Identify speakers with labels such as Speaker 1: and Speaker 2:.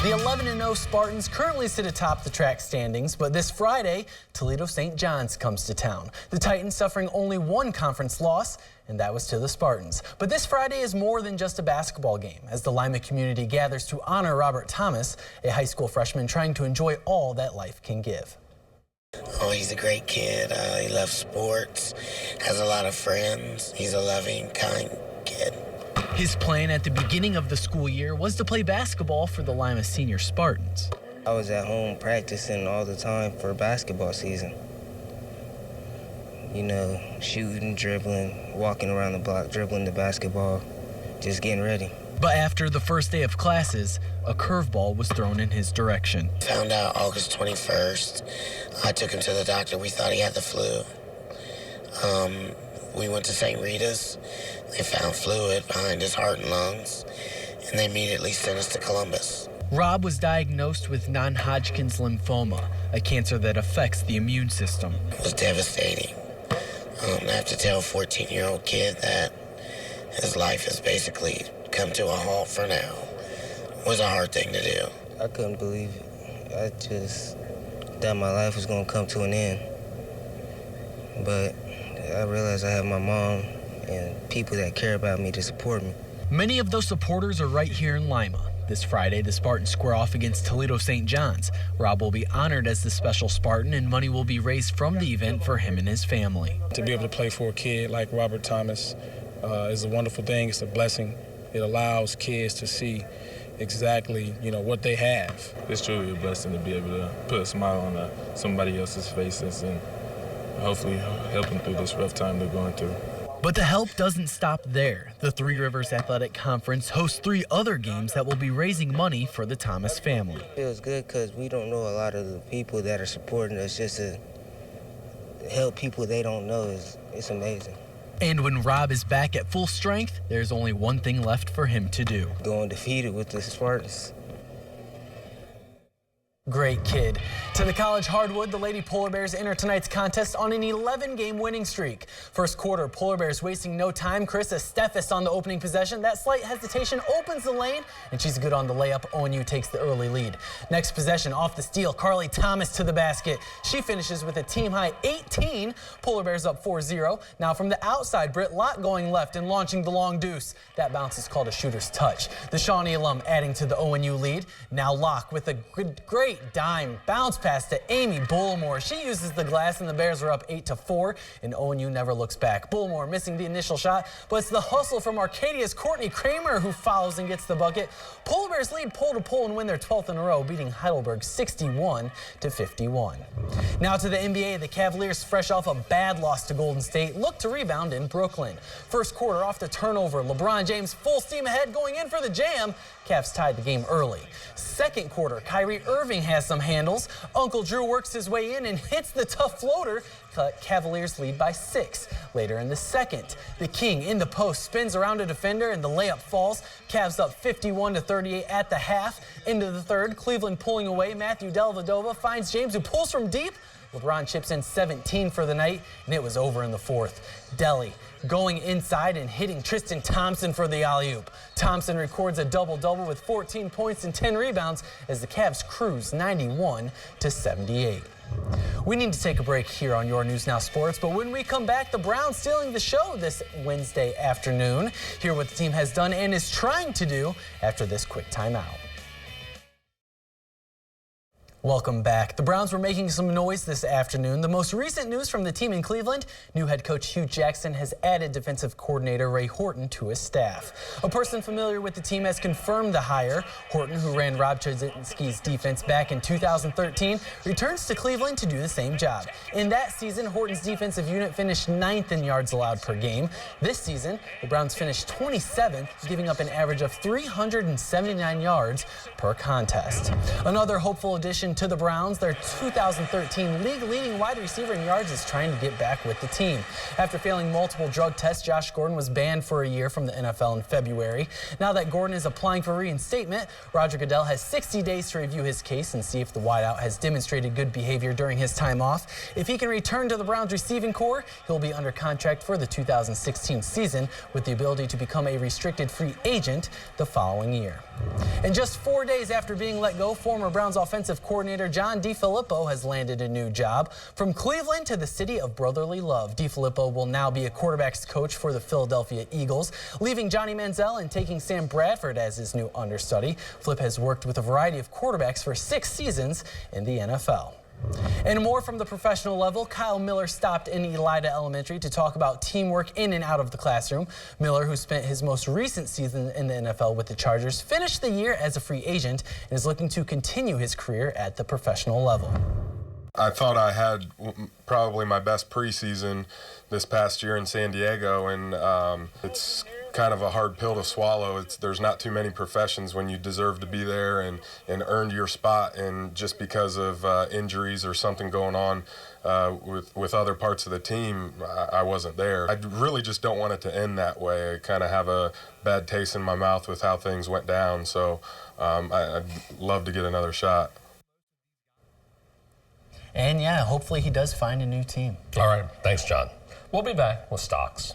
Speaker 1: The 11-0 Spartans currently sit atop the track standings, but this Friday, Toledo St. John's comes to town. The Titans suffering only one conference loss, and that was to the Spartans. But this Friday is more than just a basketball game, as the Lima community gathers to honor Robert Thomas, a high school freshman trying to enjoy all that life can give.
Speaker 2: Oh, he's a great kid. He loves sports, has a lot of friends. He's a loving, kind kid.
Speaker 1: His plan at the beginning of the school year was to play basketball for the Lima Senior Spartans.
Speaker 3: I was at home practicing all the time for basketball season. You know, shooting, dribbling, walking around the block, dribbling the basketball, just getting ready.
Speaker 1: But after the first day of classes, a curveball was thrown in his direction.
Speaker 2: Found out August 21st. I took him to the doctor. We thought he had the flu. We went to St. Rita's. They found fluid behind his heart and lungs, and they immediately sent us to Columbus.
Speaker 1: Rob was diagnosed with Non-Hodgkins lymphoma, a cancer that affects the immune system.
Speaker 2: It was devastating. I have to tell a 14-year-old kid that his life has basically come to a halt for now. It was a hard thing to do.
Speaker 3: I couldn't believe it. I just thought my life was going to come to an end. But I realized I have my mom and people that care about me to support me.
Speaker 1: Many of those supporters are right here in Lima. This Friday, the Spartans square off against Toledo St. John's. Rob will be honored as the special Spartan, and money will be raised from the event for him and his family.
Speaker 4: To be able to play for a kid like Robert Thomas is a wonderful thing. It's a blessing. It allows kids to see exactly, what they have.
Speaker 5: It's truly a blessing to be able to put a smile on somebody else's faces and hopefully help them through this rough time they're going through.
Speaker 1: But the help doesn't stop there. The Three Rivers Athletic Conference hosts 3 other games that will be raising money for the Thomas family.
Speaker 3: It feels good because we don't know a lot of the people that are supporting us. Just to help people they don't know it's amazing.
Speaker 1: And when Rob is back at full strength, there's only one thing left for him to do.
Speaker 3: Go undefeated with the Spartans.
Speaker 1: Great kid. To the college hardwood, the Lady Polar Bears enter tonight's contest on an 11-game winning streak. First quarter, Polar Bears wasting no time. Carissa Steffes on the opening possession. That slight hesitation opens the lane, and she's good on the layup. ONU takes the early lead. Next possession, off the steal, Carly Thomas to the basket. She finishes with a team-high 18. Polar Bears up 4-0. Now from the outside, Britt Lott going left and launching the long deuce. That bounce is called a shooter's touch. The Shawnee alum adding to the ONU lead. Now Locke with a great dime bounce pass to Amy Bullimore. She uses the glass, and the Bears are up 8-4, and ONU never looks back. Bullimore missing the initial shot, but it's the hustle from Arcadia's Courtney Kramer who fouls and gets the bucket. Polar Bears lead pole to pole and win their 12th in a row, beating Heidelberg 61-51. Now to the NBA, the Cavaliers, fresh off a bad loss to Golden State, look to rebound in Brooklyn. First quarter, off the turnover, LeBron James full steam ahead going in for the jam. Cavs tied the game early. Second quarter, Kyrie Irving has some handles. Uncle Drew works his way in and hits the tough floater. Cavaliers lead by 6. Later in the second, the King in the post spins around a defender and the layup falls. Cavs up 51-38 at the half. Into the third, Cleveland pulling away. Matthew Dellavedova finds James, who pulls from deep. LeBron chips in 17 for the night, and it was over in the fourth. Delly going inside and hitting Tristan Thompson for the alley-oop. Thompson records a double-double with 14 points and 10 rebounds as the Cavs cruise 91-78. We need to take a break here on Your News Now Sports, but when we come back, the Browns stealing the show this Wednesday afternoon. Hear what the team has done and is trying to do after this quick timeout. Welcome back. The Browns were making some noise this afternoon. The most recent news from the team in Cleveland, new head coach Hugh Jackson has added defensive coordinator Ray Horton to his staff. A person familiar with the team has confirmed the hire. Horton, who ran Rob Chudzinski's defense back in 2013, returns to Cleveland to do the same job. In that season, Horton's defensive unit finished 9th in yards allowed per game. This season, the Browns finished 27th, giving up an average of 379 yards per contest. Another hopeful addition to the Browns. Their 2013 league-leading wide receiver in yards is trying to get back with the team. After failing multiple drug tests, Josh Gordon was banned for a year from the NFL in February. Now that Gordon is applying for reinstatement, Roger Goodell has 60 days to review his case and see if the wideout has demonstrated good behavior during his time off. If he can return to the Browns receiving corps, he'll be under contract for the 2016 season with the ability to become a restricted free agent the following year. And just 4 days after being let go, former Browns offensive coordinator John DeFilippo has landed a new job. From Cleveland to the city of brotherly love, DeFilippo will now be a quarterback's coach for the Philadelphia Eagles, leaving Johnny Manziel and taking Sam Bradford as his new understudy. Flip has worked with a variety of quarterbacks for 6 seasons in the NFL. And more from the professional level, Kyle Miller stopped in Elida Elementary to talk about teamwork in and out of the classroom. Miller, who spent his most recent season in the NFL with the Chargers, finished the year as a free agent and is looking to continue his career at the professional level.
Speaker 6: I thought I had probably my best preseason this past year in San Diego, and it's kind of a hard pill to swallow. There's not too many professions when you deserve to be there and earned your spot, and just because of injuries or something going on with other parts of the team, I wasn't there. I really just don't want it to end that way. I kind of have a bad taste in my mouth with how things went down, so I'd love to get another shot.
Speaker 1: And yeah, hopefully he does find a new team.
Speaker 7: All right, thanks, John. We'll be back with stocks.